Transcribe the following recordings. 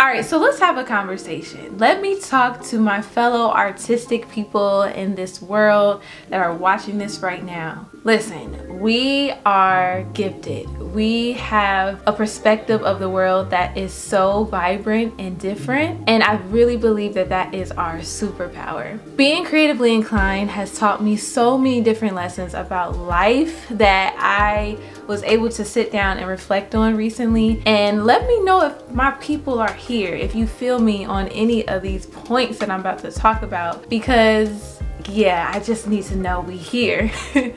All right, so let's have a conversation. Let me talk to my fellow artistic people in this world that are watching this right now. Listen, we are gifted. We have a perspective of the world that is so vibrant and different, and I really believe that that is our superpower. Being creatively inclined has taught me so many different lessons about life that I was able to sit down and reflect on recently. And let me know if my people are here, if you feel me on any of these points that I'm about to talk about, because yeah, I just need to know we here.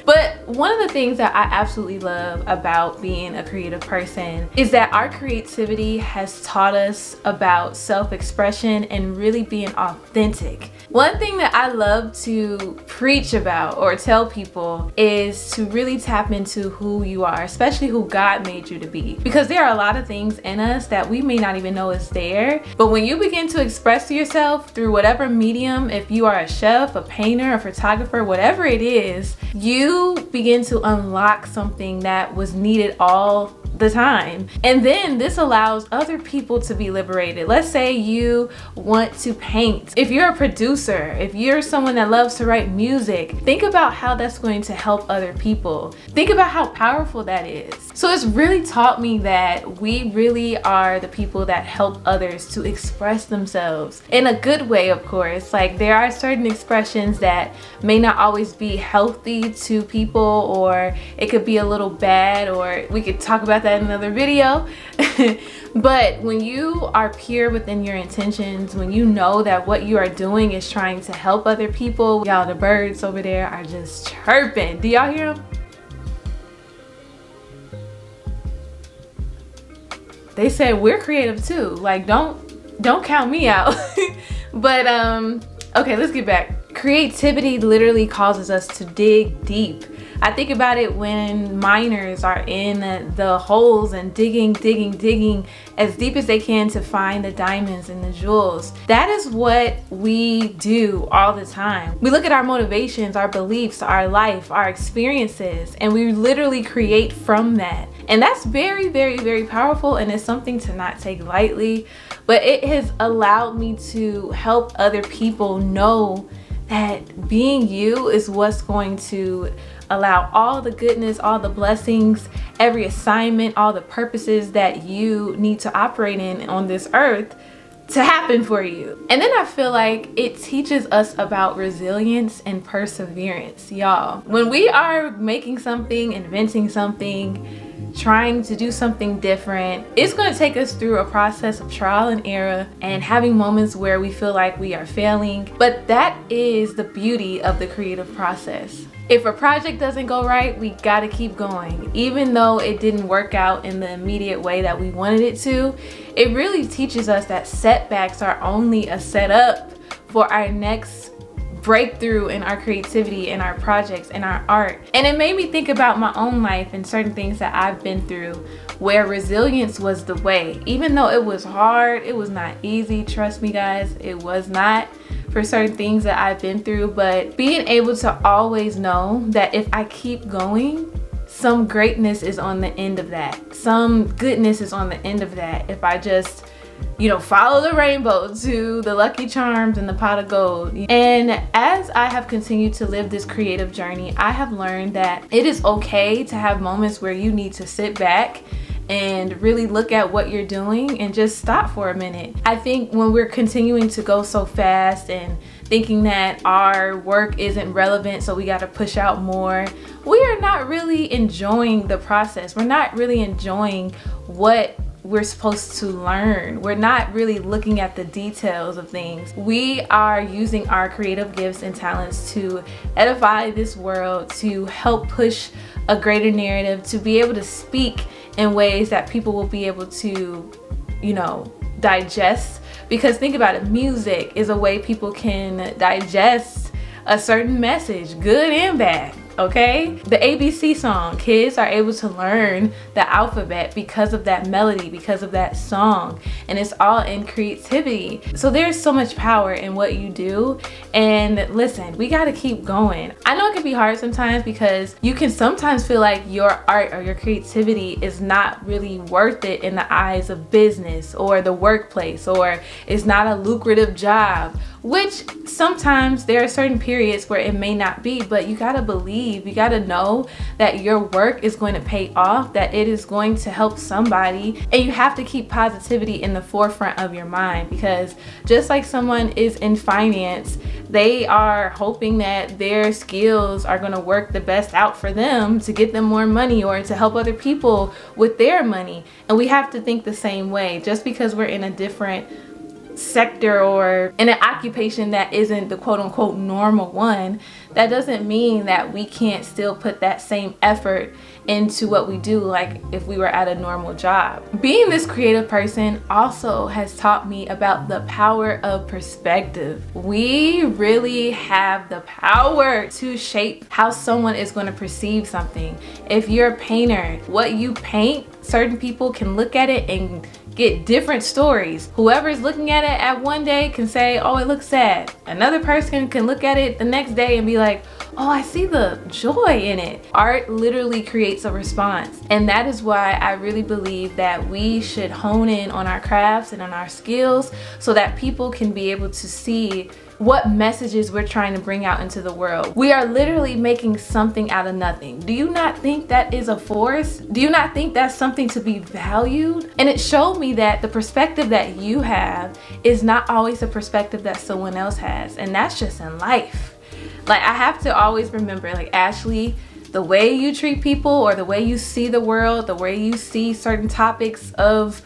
But one of the things that I absolutely love about being a creative person is that our creativity has taught us about self-expression and really being authentic. One thing that I love to preach about or tell people is to really tap into who you are, especially who God made you to be. Because there are a lot of things in us that we may not even know is there. But when you begin to express yourself through whatever medium, if you are a chef, a painter, a photographer, whatever it is, you begin to unlock something that was needed all the time. And then this allows other people to be liberated. Let's say you want to paint. If you're a producer, if you're someone that loves to write music, think about how that's going to help other people. Think about how powerful that is. So it's really taught me that we really are the people that help others to express themselves in a good way, of course. Like, there are certain expressions that may not always be healthy to people, or it could be a little bad, or we could talk about that in another video. But when you are pure within your intentions, when you know that what you are doing is trying to help other people, y'all, the birds over there are just chirping. Do y'all hear them? They said we're creative too. Like, don't count me out. But okay, let's get back. Creativity literally causes us to dig deep. I think about it when miners are in the holes and digging as deep as they can to find the diamonds and the jewels. That is what we do all the time. We look at our motivations, our beliefs, our life, our experiences, and we literally create from that. And that's very, very, very powerful, and it's something to not take lightly. But it has allowed me to help other people know that being you is what's going to allow all the goodness, all the blessings, every assignment, all the purposes that you need to operate in on this earth to happen for you. And then I feel like it teaches us about resilience and perseverance, y'all. When we are making something, inventing something, trying to do something different, it's going to take us through a process of trial and error and having moments where we feel like we are failing. But that is the beauty of the creative process. If a project doesn't go right, we gotta keep going. Even though it didn't work out in the immediate way that we wanted it to, it really teaches us that setbacks are only a setup for our next breakthrough in our creativity and our projects and our art. And it made me think about my own life and certain things that I've been through where resilience was the way. Even though it was hard, it was not easy. Trust me, guys, it was not for certain things that I've been through. But being able to always know that if I keep going, some greatness is on the end of that. Some goodness is on the end of that. If I just, follow the rainbow to the Lucky Charms and the pot of gold. And as I have continued to live this creative journey, I have learned that it is okay to have moments where you need to sit back and really look at what you're doing and just stop for a minute. I think when we're continuing to go so fast and thinking that our work isn't relevant, so we got to push out more, we are not really enjoying the process. We're not really enjoying what we're supposed to learn. We're not really looking at the details of things. We are using our creative gifts and talents to edify this world, to help push a greater narrative, to be able to speak in ways that people will be able to, digest. Because think about it, music is a way people can digest a certain message, good and bad. Okay, the ABC song, kids are able to learn the alphabet because of that melody, because of that song, and it's all in creativity. So there's so much power in what you do, and listen, we got to keep going. I know it it can be hard sometimes because you can sometimes feel like your art or your creativity is not really worth it in the eyes of business or the workplace, or it's not a lucrative job, which sometimes there are certain periods where it may not be, but you gotta believe, you gotta know that your work is going to pay off, that it is going to help somebody, and you have to keep positivity in the forefront of your mind, because just like someone is in finance, they are hoping that their skills are going to work the best out for them to get them more money or to help other people with their money. And we have to think the same way. Just because we're in a different sector or in an occupation that isn't the quote-unquote normal one, that doesn't mean that we can't still put that same effort into what we do like if we were at a normal job. Being this creative person also has taught me about the power of perspective. We really have the power to shape how someone is going to perceive something. If you're a painter, what you paint, certain people can look at it and get different stories. Whoever's looking at it at one day can say, oh, it looks sad. Another person can look at it the next day and be like, oh, I see the joy in it. Art literally creates a response. And that is why I really believe that we should hone in on our crafts and on our skills so that people can be able to see what messages we're trying to bring out into the world. We are literally making something out of nothing. Do you not think that is a force? Do you not think that's something to be valued? And it showed me that the perspective that you have is not always the perspective that someone else has. And that's just in life. Like, I have to always remember, like, Ashley, the way you treat people or the way you see the world, the way you see certain topics of,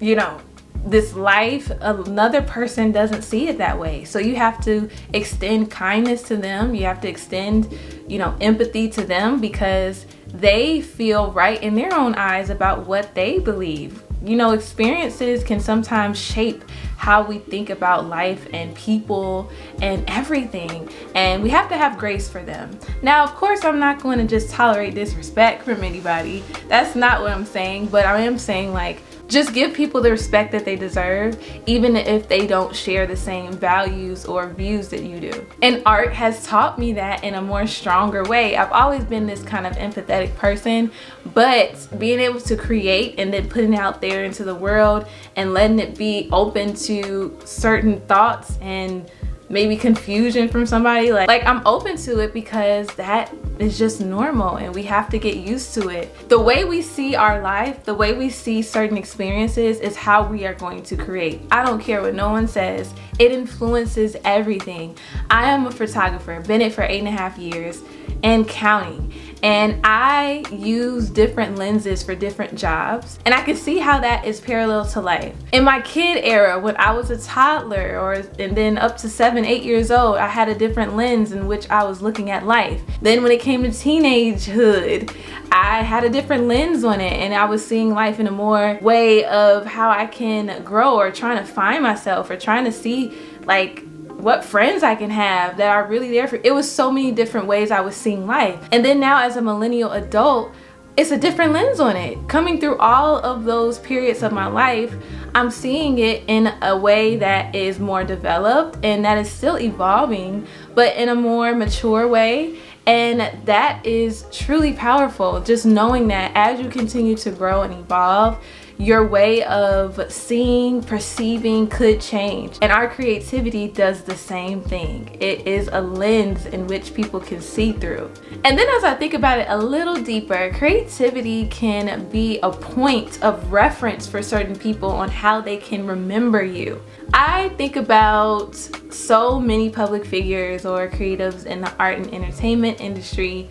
you know, this life, another person doesn't see it that way. So you have to extend kindness to them. You have to extend, you know, empathy to them because they feel right in their own eyes about what they believe. You know, experiences can sometimes shape how we think about life and people and everything, and we have to have grace for them. Now, of course, I'm not going to just tolerate disrespect from anybody. That's not what I'm saying, but I am saying, like, just give people the respect that they deserve, even if they don't share the same values or views that you do. And art has taught me that in a more stronger way. I've always been this kind of empathetic person, but being able to create and then putting it out there into the world and letting it be open to certain thoughts and maybe confusion from somebody, like I'm open to it because that is just normal and we have to get used to it. The way we see our life, the way we see certain experiences is how we are going to create. I don't care what no one says. It influences everything. I am a photographer, been it for 8.5 years and counting. And I use different lenses for different jobs. And I can see how that is parallel to life. In my kid era, when I was a toddler and then up to 7, 8 years old, I had a different lens in which I was looking at life. Then when it came to teenagehood, I had a different lens on it and I was seeing life in a more way of how I can grow or trying to find myself or trying to see like what friends I can have that are really there for. It was so many different ways I was seeing life. And then now as a millennial adult, it's a different lens on it. Coming through all of those periods of my life, I'm seeing it in a way that is more developed and that is still evolving, but in a more mature way. And that is truly powerful. Just knowing that as you continue to grow and evolve, your way of seeing, perceiving could change. And our creativity does the same thing. It is a lens in which people can see through. And then as I think about it a little deeper, creativity can be a point of reference for certain people on how they can remember you. I think about so many public figures or creatives in the art and entertainment industry,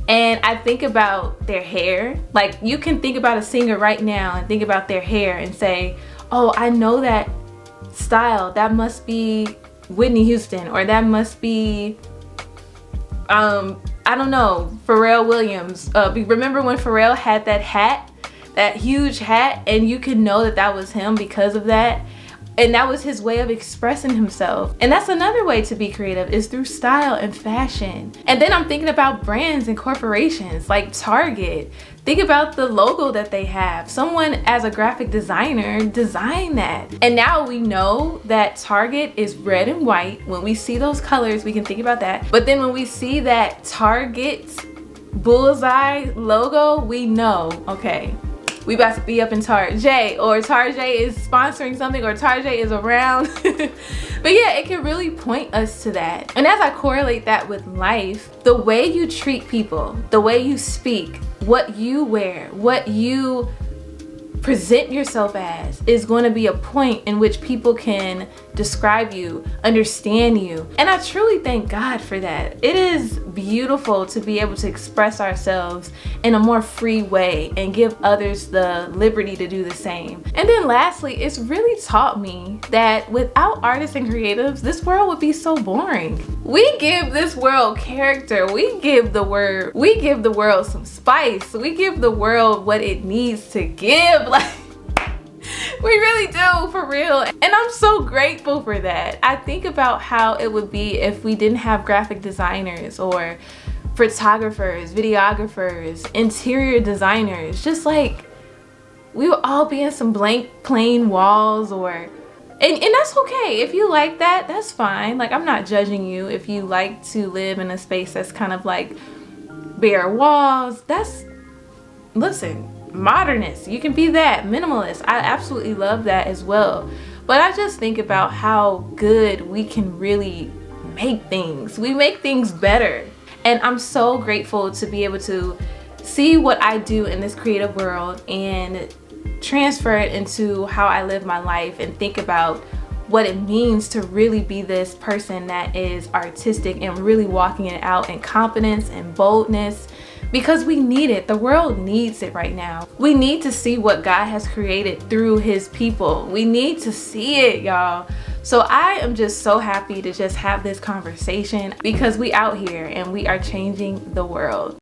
and I think about their hair. Like, you can think about a singer right now and think about their hair and say, oh, I know that style. That must be Whitney Houston, or that must be, I don't know, Pharrell Williams. Remember when Pharrell had that hat, that huge hat, and you could know that that was him because of that? And that was his way of expressing himself. And that's another way to be creative, is through style and fashion. And then I'm thinking about brands and corporations like Target. Think about the logo that they have. Someone as a graphic designer designed that. And now we know that Target is red and white. When we see those colors, we can think about that. But then when we see that Target bullseye logo, we know, okay, we about to be up in Target, or Target is sponsoring something, or Target is around. But yeah, it can really point us to that. And as I correlate that with life, the way you treat people, the way you speak, what you wear, what you present yourself as is going to be a point in which people can describe you, understand you. And I truly thank God for that. It is beautiful to be able to express ourselves in a more free way and give others the liberty to do the same. And then lastly, it's really taught me that without artists and creatives, this world would be so boring. We give this world character. We give the world some spice. We give the world what it needs to give. Like, we really do, for real. And I'm so grateful for that. I think about how it would be if we didn't have graphic designers or photographers, videographers, interior designers. Just like, we would all be in some blank plain walls, or and that's okay. If you like that, that's fine. Like, I'm not judging you if you like to live in a space that's kind of like bare walls. Listen, modernist, you can be that. Minimalist, I absolutely love that as well. But I just think about how good we can really make things. We make things better. And I'm so grateful to be able to see what I do in this creative world and transfer it into how I live my life, and think about what it means to really be this person that is artistic and really walking it out in confidence and boldness, because we need it. The world needs it right now. We need to see what God has created through his people. We need to see it, y'all. So I am just so happy to just have this conversation, because we out here and we are changing the world.